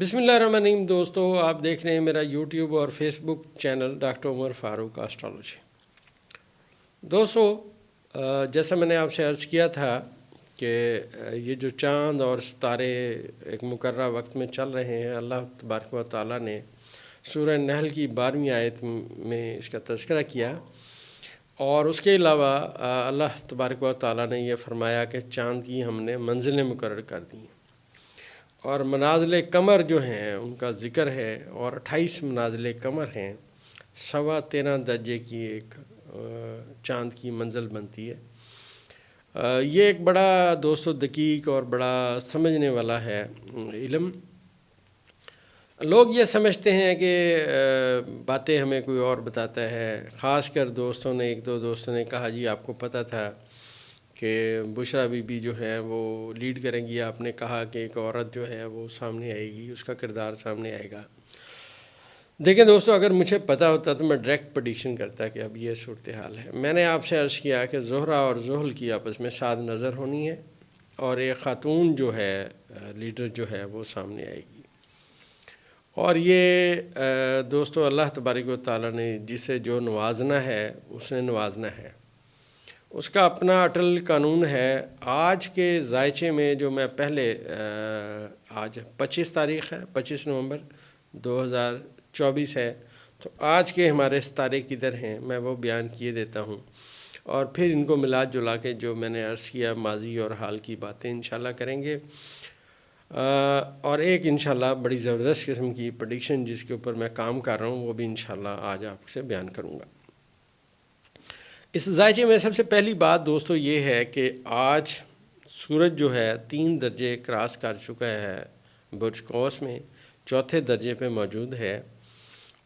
بسم اللہ الرحمن الرحیم دوستو، آپ دیکھ رہے ہیں میرا یوٹیوب اور فیس بک چینل ڈاکٹر عمر فاروق اسٹرالوجی۔ دوستو، جیسا میں نے آپ سے عرض کیا تھا کہ یہ جو چاند اور ستارے ایک مقررہ وقت میں چل رہے ہیں، اللہ تبارک و تعالیٰ نے سورہ نحل کی 12ویں آیت میں اس کا تذکرہ کیا، اور اس کے علاوہ اللہ تبارک و تعالیٰ نے یہ فرمایا کہ چاند کی ہم نے منزلیں مقرر کر دیں، اور منازل قمر جو ہیں ان کا ذکر ہے، اور 28 منازل قمر ہیں، 13.25 درجے کی ایک چاند کی منزل بنتی ہے۔ یہ ایک بڑا دوستو دقیق اور بڑا سمجھنے والا ہے علم۔ لوگ یہ سمجھتے ہیں کہ باتیں ہمیں کوئی اور بتاتا ہے، خاص کر دوستوں نے ایک دو دوستوں نے کہا جی آپ کو پتہ تھا کہ بشرا بی بی جو ہے وہ لیڈ کریں گی، آپ نے کہا کہ ایک عورت جو ہے وہ سامنے آئے گی، اس کا کردار سامنے آئے گا۔ دیکھیں دوستو، اگر مجھے پتہ ہوتا تو میں ڈائریکٹ پریڈکشن کرتا کہ اب یہ صورتحال ہے۔ میں نے آپ سے عرض کیا کہ زہرہ اور زحل کی آپس میں ساتھ نظر ہونی ہے، اور ایک خاتون جو ہے لیڈر جو ہے وہ سامنے آئے گی، اور یہ دوستو اللہ تبارک و تعالیٰ نے جسے جو نوازنا ہے اس نے نوازنا ہے، اس کا اپنا اٹل قانون ہے۔ آج کے ذائچے میں جو میں پہلے آج 25 تاریخ ہے، 25 نومبر 2024 ہے، تو آج کے ہمارے ستارے کدھر ہیں میں وہ بیان کیے دیتا ہوں، اور پھر ان کو ملا جلا کے جو میں نے عرض کیا ماضی اور حال کی باتیں انشاءاللہ کریں گے، اور ایک انشاءاللہ بڑی زبردست قسم کی پریڈکشن جس کے اوپر میں کام کر رہا ہوں وہ بھی انشاءاللہ آج آپ سے بیان کروں گا۔ اس ذائچے میں سب سے پہلی بات دوستو یہ ہے کہ آج سورج جو ہے 3 درجے کراس کر چکا ہے، برج قوس میں 4تھے درجے پہ موجود ہے،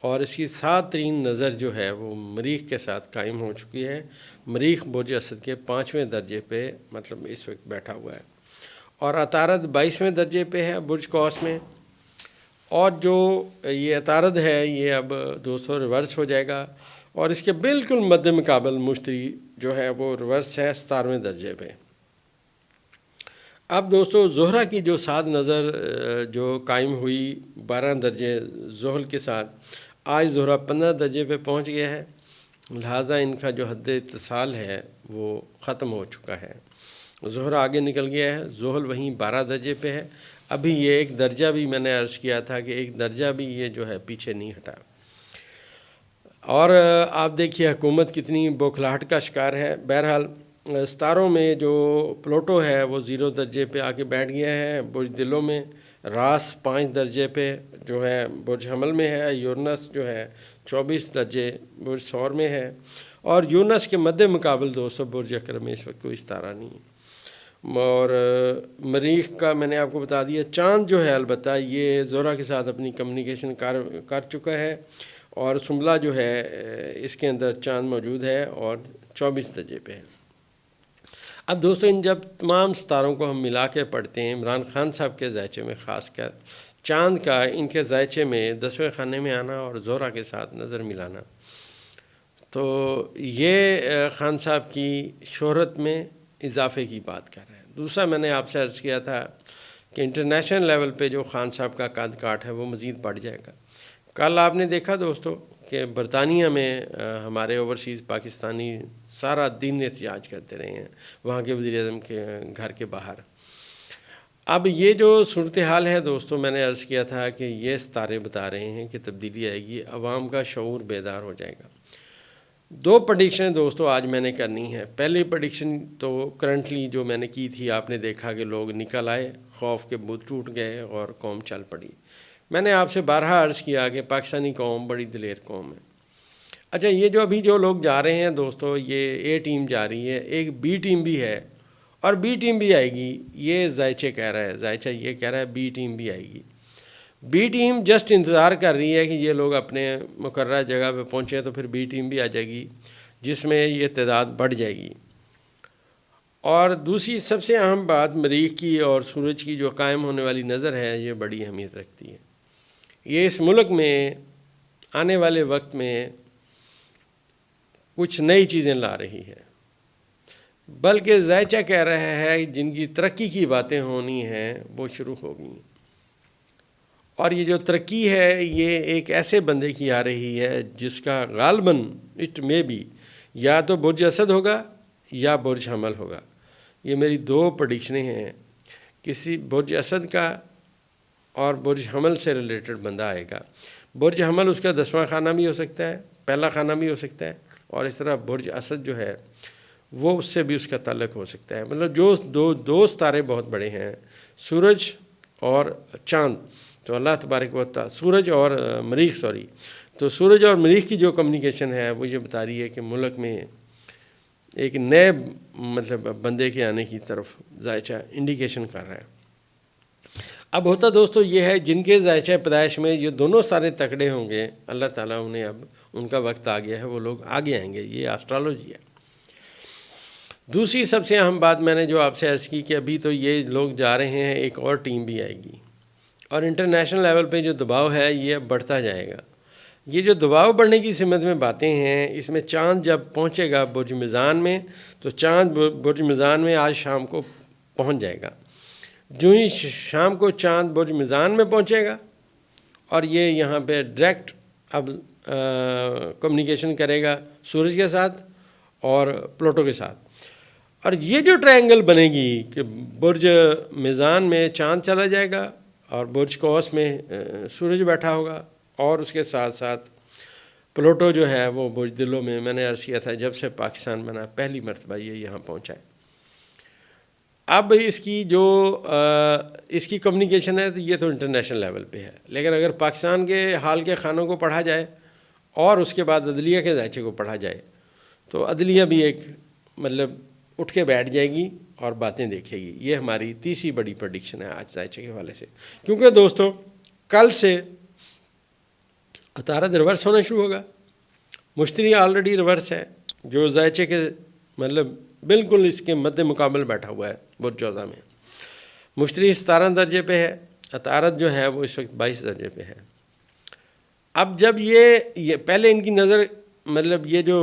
اور اس کی 7 ترین نظر جو ہے وہ مریخ کے ساتھ قائم ہو چکی ہے۔ مریخ برج اسد کے 5ویں درجے پہ مطلب اس وقت بیٹھا ہوا ہے، اور عطارد 22ویں درجے پہ ہے برج قوس میں، اور جو یہ عطارد ہے یہ اب دوستو ریورس ہو جائے گا، اور اس کے بالکل مد مقابل مشتری جو ہے وہ ریورس ہے 17ویں درجے پہ۔ اب دوستو زہرہ کی جو 7 نظر جو قائم ہوئی 12 درجے زحل کے ساتھ، آج زہرہ 15 درجے پہ پہنچ گیا ہے، لہٰذا ان کا جو حد اتصال ہے وہ ختم ہو چکا ہے۔ زہرہ آگے نکل گیا ہے، زحل وہیں 12 درجے پہ ہے، ابھی یہ ایک درجہ بھی میں نے عرض کیا تھا کہ ایک درجہ بھی یہ جو ہے پیچھے نہیں ہٹا، اور آپ دیکھیے حکومت کتنی بوکھلاہٹ کا شکار ہے۔ بہرحال ستاروں میں جو پلوٹو ہے وہ 0 درجے پہ آ کے بیٹھ گیا ہے برج دلوں میں، راس 5 درجے پہ جو ہے برج حمل میں ہے، یورنس جو ہے 24 درجے برج ثور میں ہے، اور یورنس کے مد مقابل دوستو برج عقرب میں اس وقت کوئی ستارہ نہیں ہے، اور مریخ کا میں نے آپ کو بتا دیا۔ چاند جو ہے البتہ یہ زہرہ کے ساتھ اپنی کمیونیکیشن کر چکا ہے، اور سنبلہ جو ہے اس کے اندر چاند موجود ہے اور 24 درجے پہ ہے۔ اب دوستو ان جب تمام ستاروں کو ہم ملا کے پڑھتے ہیں، عمران خان صاحب کے ذائچے میں خاص کر چاند کا ان کے ذائچے میں 10ویں خانے میں آنا اور زہرہ کے ساتھ نظر ملانا، تو یہ خان صاحب کی شہرت میں اضافے کی بات کر رہا ہے۔ دوسرا میں نے آپ سے عرض کیا تھا کہ انٹرنیشنل لیول پہ جو خان صاحب کا قد کاٹ ہے وہ مزید بڑھ جائے گا۔ کل آپ نے دیکھا دوستو کہ برطانیہ میں ہمارے اوورسیز پاکستانی سارا دن احتجاج کرتے رہے ہیں وہاں کے وزیر اعظم کے گھر کے باہر۔ اب یہ جو صورتحال ہے دوستو، میں نے عرض کیا تھا کہ یہ ستارے بتا رہے ہیں کہ تبدیلی آئے گی، عوام کا شعور بیدار ہو جائے گا۔ 2 پریڈکشن دوستو آج میں نے کرنی ہے۔ پہلی پریڈکشن تو کرنٹلی جو میں نے کی تھی، آپ نے دیکھا کہ لوگ نکل آئے، خوف کے بت ٹوٹ گئے اور قوم چل پڑی۔ میں نے آپ سے بارہا عرض کیا کہ پاکستانی قوم بڑی دلیر قوم ہے۔ اچھا، یہ جو ابھی جو لوگ جا رہے ہیں دوستو، یہ اے ٹیم جا رہی ہے، ایک بی ٹیم بھی ہے، اور بی ٹیم بھی آئے گی، یہ ذائچے کہہ رہا ہے، ذائچہ یہ کہہ رہا ہے بی ٹیم بھی آئے گی۔ بی ٹیم جسٹ انتظار کر رہی ہے کہ یہ لوگ اپنے مقررہ جگہ پہ پہنچے تو پھر بی ٹیم بھی آ جائے گی، جس میں یہ تعداد بڑھ جائے گی۔ اور دوسری سب سے اہم بات، مریخ کی اور سورج کی جو قائم ہونے والی نظر ہے یہ بڑی اہمیت رکھتی ہے۔ یہ اس ملک میں آنے والے وقت میں کچھ نئی چیزیں لا رہی ہے، بلکہ ذائچہ کہہ رہا ہے جن کی ترقی کی باتیں ہونی ہیں وہ شروع ہو گئی، اور یہ جو ترقی ہے یہ ایک ایسے بندے کی آ رہی ہے جس کا غالباً اٹ میں بھی یا تو برج اسد ہوگا یا برج حمل ہوگا. یہ میری 2 پریڈکشنیں ہیں. کسی برج اسد کا اور برج حمل سے ریلیٹڈ بندہ آئے گا. برج حمل اس کا 10واں خانہ بھی ہو سکتا ہے، پہلا خانہ بھی ہو سکتا ہے، اور اس طرح برج اسد جو ہے وہ اس سے بھی اس کا تعلق ہو سکتا ہے. مطلب جو دو ستارے بہت بڑے ہیں، سورج اور چاند، تو اللہ تبارک و تعالیٰ سورج اور مریخ تو سورج اور مریخ کی جو کمیونیکیشن ہے وہ یہ بتا رہی ہے کہ ملک میں ایک نئے مطلب بندے کے آنے کی طرف ذائچہ انڈیکیشن کر رہا ہے. اب ہوتا دوستو یہ ہے جن کے ذائچہ پیدائش میں یہ دونوں ستارے تکڑے ہوں گے، اللہ تعالیٰ انہیں اب ان کا وقت آ گیا ہے، وہ لوگ آگے آئیں گے. یہ ایسٹرالوجی ہے. دوسری سب سے اہم بات میں نے جو آپ سے عرض کی کہ ابھی تو یہ لوگ جا رہے ہیں، ایک اور ٹیم بھی آئے گی، اور انٹرنیشنل لیول پہ جو دباؤ ہے یہ بڑھتا جائے گا. یہ جو دباؤ بڑھنے کی سمت میں باتیں ہیں، اس میں چاند جب پہنچے گا برج میزان میں، تو چاند برج میزان میں آج شام کو پہنچ جائے گا. جو ہی شام کو چاند برج میزان میں پہنچے گا اور یہ یہاں پہ ڈائریکٹ اب کمیونیکیشن کرے گا سورج کے ساتھ اور پلوٹو کے ساتھ. اور یہ جو ٹرائنگل بنے گی کہ برج میزان میں چاند چلا جائے گا اور برج قوس میں سورج بیٹھا ہوگا، اور اس کے ساتھ ساتھ پلوٹو جو ہے وہ برج دلو میں، میں نے عرض کیا تھا جب سے پاکستان بنا پہلی مرتبہ یہ یہاں پہنچا ہے. اب اس کی کمیونیکیشن ہے تو یہ تو انٹرنیشنل لیول پہ ہے، لیکن اگر پاکستان کے حال کے خانوں کو پڑھا جائے اور اس کے بعد عدلیہ کے ذائچے کو پڑھا جائے تو عدلیہ بھی ایک مطلب اٹھ کے بیٹھ جائے گی اور باتیں دیکھے گی. یہ ہماری تیسری بڑی پریڈکشن ہے آج ذائچے کے حوالے سے. کیونکہ دوستو کل سے عطارد ریورس ہونا شروع ہوگا. مشتری آلریڈی ریورس ہے جو ذائچے کے مطلب بالکل اس کے مد مقابل بیٹھا ہوا ہے برج جوزہ میں. مشتری 17 درجے پہ ہے، عطارد جو ہے وہ اس وقت 22 درجے پہ ہے. اب جب یہ پہلے ان کی نظر مطلب یہ جو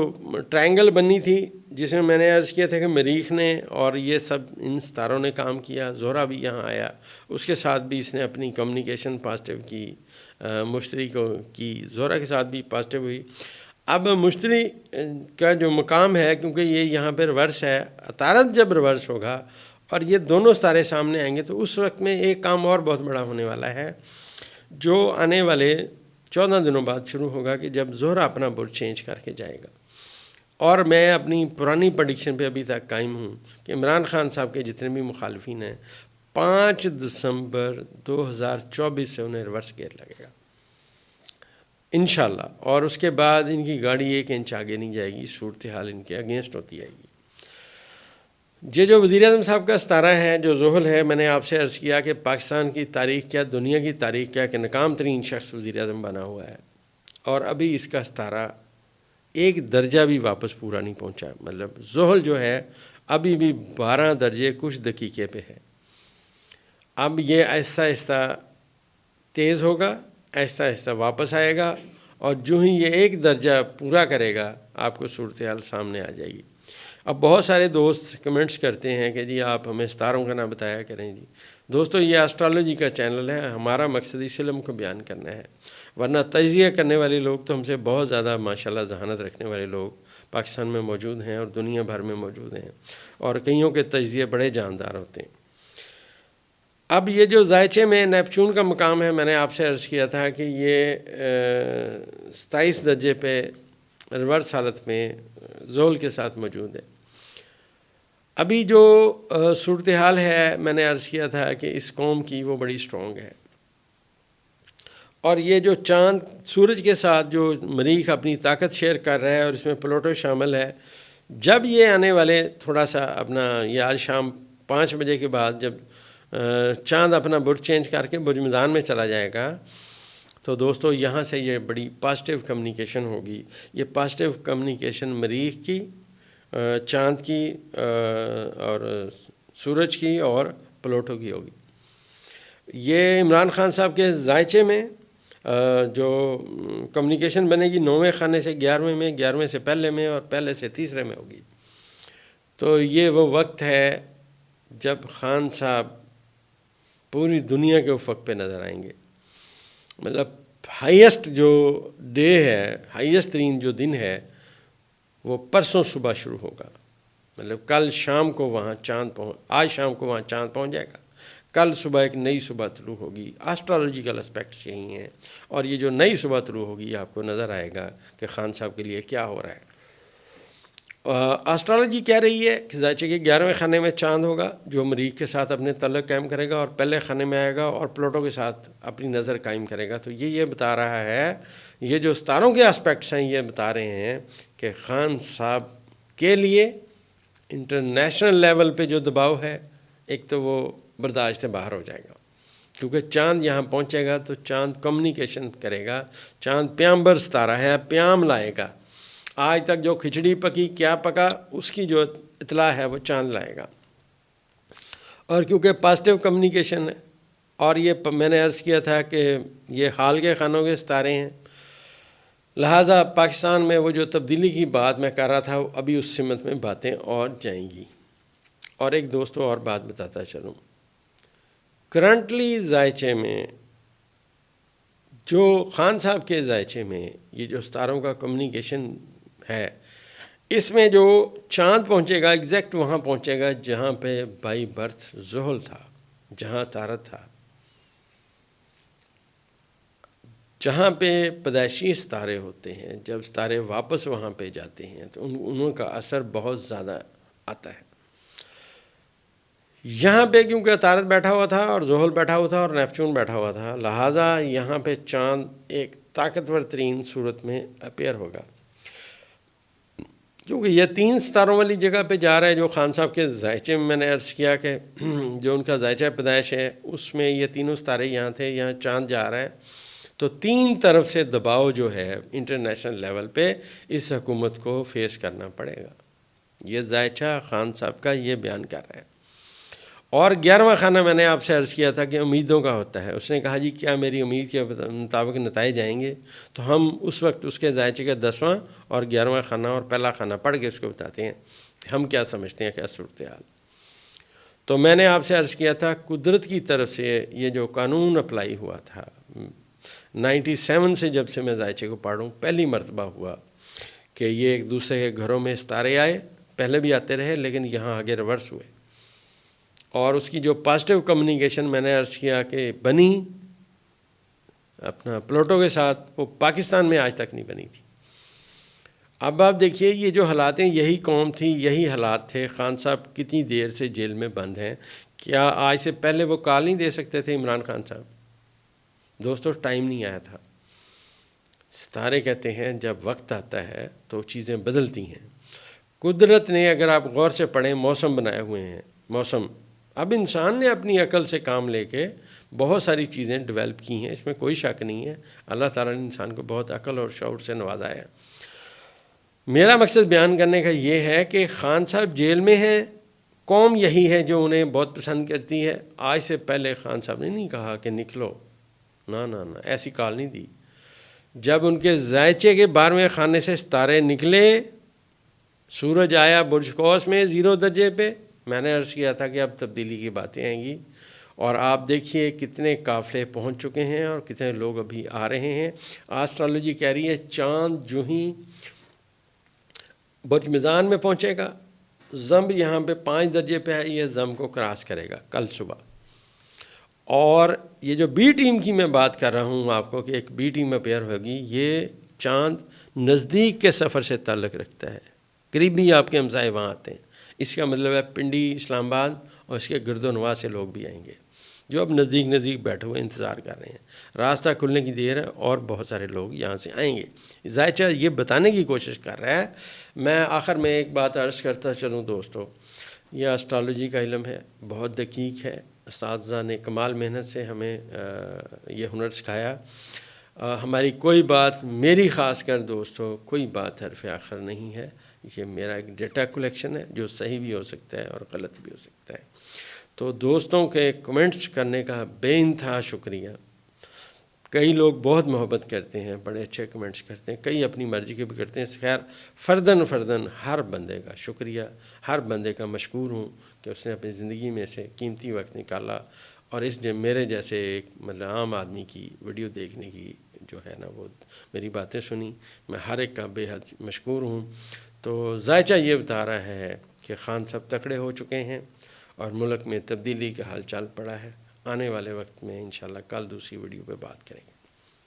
ٹرائنگل بنی تھی جس میں نے عرض کیا تھا کہ مریخ نے اور یہ سب ان ستاروں نے کام کیا، زہرہ بھی یہاں آیا، اس کے ساتھ بھی اس نے اپنی کمیونیکیشن پازیٹیو کی، مشتری کو کی، زہرہ کے ساتھ بھی پازیٹیو ہوئی. اب مشتری کا جو مقام ہے کیونکہ یہ یہاں پہ ریورس ہے، عطارد جب ریورس ہوگا اور یہ دونوں ستارے سامنے آئیں گے تو اس وقت میں ایک کام اور بہت بڑا ہونے والا ہے جو آنے والے 14 دنوں بعد شروع ہوگا کہ جب زہرہ اپنا برج چینج کر کے جائے گا. اور میں اپنی پرانی پریڈکشن پہ ابھی تک قائم ہوں کہ عمران خان صاحب کے جتنے بھی مخالفین ہیں 5 دسمبر 2024 سے انہیں ریورس گیئر لگے گا انشاءاللہ، اور اس کے بعد ان کی گاڑی 1 انچ آگے نہیں جائے گی، صورتحال ان کے اگینسٹ ہوتی جائے گی. یہ جو وزیر اعظم صاحب کا ستارہ ہے جو زحل ہے، میں نے آپ سے عرض کیا کہ پاکستان کی تاریخ کیا، دنیا کی تاریخ کیا کہ ناکام ترین شخص وزیر اعظم بنا ہوا ہے، اور ابھی اس کا ستارہ 1 درجہ بھی واپس پورا نہیں پہنچا. مطلب زحل جو ہے ابھی بھی 12 درجے کچھ دقیقے پہ ہے. اب یہ آہستہ آہستہ تیز ہوگا، آہستہ آہستہ واپس آئے گا، اور جو ہی یہ 1 درجہ پورا کرے گا آپ کو صورتحال سامنے آ جائے گی. اب بہت سارے دوست کمنٹس کرتے ہیں کہ جی آپ ہمیں ستاروں کا نہ بتایا کریں. جی دوستو یہ ایسٹرالوجی کا چینل ہے، ہمارا مقصد اس علم کو بیان کرنا ہے، ورنہ تجزیہ کرنے والے لوگ تو ہم سے بہت زیادہ ماشاءاللہ ذہانت رکھنے والے لوگ پاکستان میں موجود ہیں اور دنیا بھر میں موجود ہیں، اور کئیوں کے تجزیے بڑے جاندار ہوتے ہیں. اب یہ جو ذائچے میں نیپچون کا مقام ہے، میں نے آپ سے عرض کیا تھا کہ یہ 27 درجے پہ ریورس حالت میں زحل کے ساتھ موجود ہے. ابھی جو صورتحال ہے میں نے عرض کیا تھا کہ اس قوم کی وہ بڑی سٹرونگ ہے، اور یہ جو چاند سورج کے ساتھ جو مریخ اپنی طاقت شیئر کر رہا ہے اور اس میں پلوٹو شامل ہے، جب یہ آنے والے تھوڑا سا اپنا یہ آج شام 5 بجے کے بعد جب چاند اپنا برج چینج کر کے برج میزان میں چلا جائے گا تو دوستو یہاں سے یہ بڑی پازیٹیو کمیونیکیشن ہوگی. یہ پازیٹیو کمیونیکیشن مریخ کی، چاند کی اور سورج کی اور پلوٹو کی ہوگی. یہ عمران خان صاحب کے ذائچے میں جو کمیونیکیشن بنے گی 9ویں خانے سے 11ویں میں، 11ویں سے پہلے میں، اور پہلے سے تیسرے میں ہوگی. تو یہ وہ وقت ہے جب خان صاحب پوری دنیا کے افق پہ نظر آئیں گے. مطلب ہائیسٹ جو ڈے ہے، ہائیسٹ ترین جو دن ہے وہ پرسوں صبح شروع ہوگا. مطلب کل شام کو وہاں آج شام کو وہاں چاند پہنچ جائے گا، کل صبح ایک نئی صبح طلوع ہوگی. آسٹرالوجیکل اسپیکٹس یہی ہیں، اور یہ جو نئی صبح طلوع ہوگی آپ کو نظر آئے گا کہ خان صاحب کے لیے کیا ہو رہا ہے. آسٹرالوجی کہہ رہی ہے کہ زائچے کے 11ویں خانے میں چاند ہوگا جو مریخ کے ساتھ اپنے تعلق قائم کرے گا اور پہلے خانے میں آئے گا اور پلوٹو کے ساتھ اپنی نظر قائم کرے گا. تو یہ بتا رہا ہے، یہ جو ستاروں کے اسپیکٹس ہیں یہ بتا رہے ہیں کہ خان صاحب کے لیے انٹرنیشنل لیول پہ جو دباؤ ہے ایک تو وہ برداشت سے باہر ہو جائے گا، کیونکہ چاند یہاں پہنچے گا تو چاند کمیونیکیشن کرے گا. چاند پیامبر ستارہ ہے، پیام لائے گا. آج تک جو کھچڑی پکی کیا پکا اس کی جو اطلاع ہے وہ چاند لائے گا. اور کیونکہ پازیٹیو کمیونیکیشن ہے، اور یہ میں نے عرض کیا تھا کہ یہ حال کے خانوں کے ستارے ہیں، لہٰذا پاکستان میں وہ جو تبدیلی کی بات میں کر رہا تھا ابھی اس سمت میں باتیں اور جائیں گی. اور ایک دوستوں اور بات بتاتا چلوں، کرنٹلی زائچے میں جو خان صاحب کے زائچے میں یہ جو ستاروں کا کمیونیکیشن ہے، اس میں جو چاند پہنچے گا ایگزیکٹ وہاں پہنچے گا جہاں پہ بائی برتھ زحل تھا، جہاں طارت تھا، جہاں پہ پیدائشی ستارے ہوتے ہیں. جب ستارے واپس وہاں پہ جاتے ہیں تو انہوں کا اثر بہت زیادہ آتا ہے. یہاں پہ کیونکہ عطارد بیٹھا ہوا تھا اور زحل بیٹھا ہوا تھا اور نیپچون بیٹھا ہوا تھا، لہٰذا یہاں پہ چاند ایک طاقتور ترین صورت میں اپیئر ہوگا. کیونکہ یہ 3 ستاروں والی جگہ پہ جا رہا ہے جو خان صاحب کے زائچے میں نے عرض کیا کہ جو ان کا زائچہ پیدائش ہے اس میں یہ تینوں ستارے یہاں تھے، یہاں چاند جا رہا ہے. تو 3 طرف سے دباؤ جو ہے انٹرنیشنل لیول پہ اس حکومت کو فیس کرنا پڑے گا. یہ زائچہ خان صاحب کا یہ بیان کر رہا ہے. اور 11واں خانہ میں نے آپ سے عرض کیا تھا کہ امیدوں کا ہوتا ہے. اس نے کہا جی کیا میری امید کے مطابق نتائج آئیں گے؟ تو ہم اس وقت اس کے زائچے کا 10واں اور 11واں خانہ اور پہلا خانہ پڑھ کے اس کو بتاتے ہیں ہم کیا سمجھتے ہیں کیا صورتحال. تو میں نے آپ سے عرض کیا تھا قدرت کی طرف سے یہ جو قانون اپلائی ہوا تھا 97 سے، جب سے میں زائچے کو پڑھوں پہلی مرتبہ ہوا کہ یہ ایک دوسرے کے گھروں میں ستارے آئے. پہلے بھی آتے رہے لیکن یہاں آگے ریورس ہوئے. اور اس کی جو پازیٹیو کمیونیکیشن میں نے عرض کیا کہ بنی اپنا پلوٹو کے ساتھ، وہ پاکستان میں آج تک نہیں بنی تھی. اب آپ دیکھیے یہ جو حالات ہیں، یہی قوم تھی، یہی حالات تھے. خان صاحب کتنی دیر سے جیل میں بند ہیں. کیا آج سے پہلے وہ کال نہیں دے سکتے تھے عمران خان صاحب؟ دوستو ٹائم نہیں آیا تھا. ستارے کہتے ہیں جب وقت آتا ہے تو چیزیں بدلتی ہیں. قدرت نے، اگر آپ غور سے پڑھیں، موسم بنائے ہوئے ہیں. موسم اب انسان نے اپنی عقل سے کام لے کے بہت ساری چیزیں ڈیولپ کی ہیں، اس میں کوئی شک نہیں ہے. اللہ تعالیٰ نے انسان کو بہت عقل اور شعور سے نوازا ہے. میرا مقصد بیان کرنے کا یہ ہے کہ خان صاحب جیل میں ہیں، قوم یہی ہے جو انہیں بہت پسند کرتی ہے. آج سے پہلے خان صاحب نے نہیں کہا کہ نکلو، نہ ایسی کال نہیں دی. جب ان کے زائچے کے 12ویں خانے سے ستارے نکلے، سورج آیا برج قوس میں 0 درجے پہ، میں نے عرض کیا تھا کہ اب تبدیلی کی باتیں آئیں گی. اور آپ دیکھیے کتنے قافلے پہنچ چکے ہیں اور کتنے لوگ ابھی آ رہے ہیں. آسٹرالوجی کہہ رہی ہے چاند جو ہی برج میزان میں پہنچے گا، زمب یہاں پہ 5 درجے پہ ہے، یہ زمب کو کراس کرے گا کل صبح. اور یہ جو بی ٹیم کی میں بات کر رہا ہوں آپ کو کہ ایک بی ٹیم اپیئر ہوگی، یہ چاند نزدیک کے سفر سے تعلق رکھتا ہے. قریبی آپ کے ہمسائے وہاں آتے ہیں. اس کا مطلب ہے پنڈی، اسلام آباد اور اس کے گرد و نواح سے لوگ بھی آئیں گے جو اب نزدیک بیٹھے ہوئے انتظار کر رہے ہیں. راستہ کھلنے کی دیر ہے اور بہت سارے لوگ یہاں سے آئیں گے. زائچہ یہ بتانے کی کوشش کر رہا ہے. میں آخر میں ایک بات عرض کرتا چلوں دوستو، یہ اسٹرالوجی کا علم ہے، بہت دقیق ہے. اساتذہ نے کمال محنت سے ہمیں یہ ہنر سکھایا. ہماری کوئی بات، میری خاص کر دوستو، کوئی بات حرف آخر نہیں ہے. یہ میرا ایک ڈیٹا کلیکشن ہے جو صحیح بھی ہو سکتا ہے اور غلط بھی ہو سکتا ہے. تو دوستوں کے کمنٹس کرنے کا بے انتہا شکریہ. کئی لوگ بہت محبت کرتے ہیں، بڑے اچھے کمنٹس کرتے ہیں، کئی اپنی مرضی کے بھی کرتے ہیں. خیر فرداً ہر بندے کا شکریہ، ہر بندے کا مشکور ہوں کہ اس نے اپنی زندگی میں سے قیمتی وقت نکالا اور اس میرے جیسے ایک مطلب عام آدمی کی ویڈیو دیکھنے کی جو ہے نا وہ میری باتیں سنی. میں ہر ایک کا بے حد مشکور ہوں. تو ذائچہ یہ بتا رہا ہے کہ خان صاحب تکڑے ہو چکے ہیں اور ملک میں تبدیلی کا حال چال پڑا ہے. آنے والے وقت میں انشاءاللہ کل دوسری ویڈیو پہ بات کریں گے.